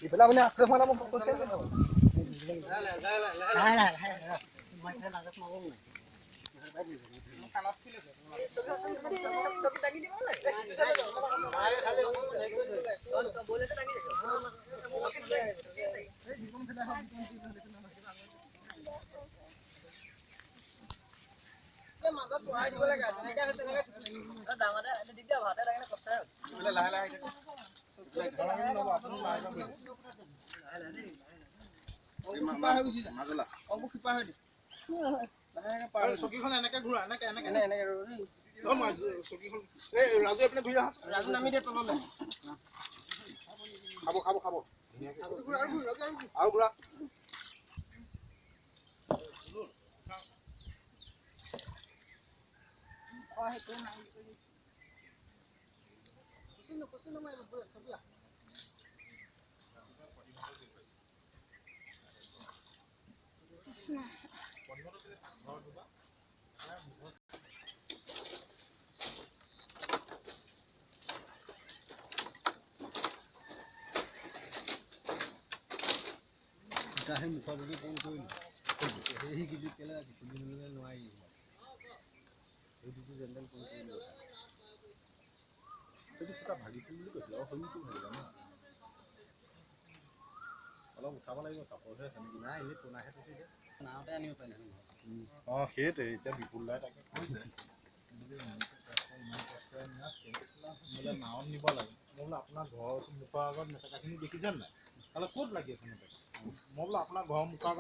Ibalah mana? Ke mana mau fokus kan? চকীখন এনেকে ঘূৰা এনেকে এনেকে এনেকে চকীখন এই ৰাজু এপিনে ঘূৰি আহা ৰাজু নামি দে তললে খাব খাব খাব আৰু ঘূৰা Kahe muka bagi pun tuh, ini gitu kela gitu dulu nuai, itu tuh jendel pun tuh, itu kita bagi pun dulu kalau kami tuh bagi lama, kalau usaha lagi usaha proses kami gina ini tuh naik itu sih, nah apa yang ini apa nih? Oh, shit, itu bipul lah tak kira. Mulai naon nih bola, mulai apna ghar muka agar neta kaki ini dikisan lah, kalau kod lagi apna, mulai apna ghar muka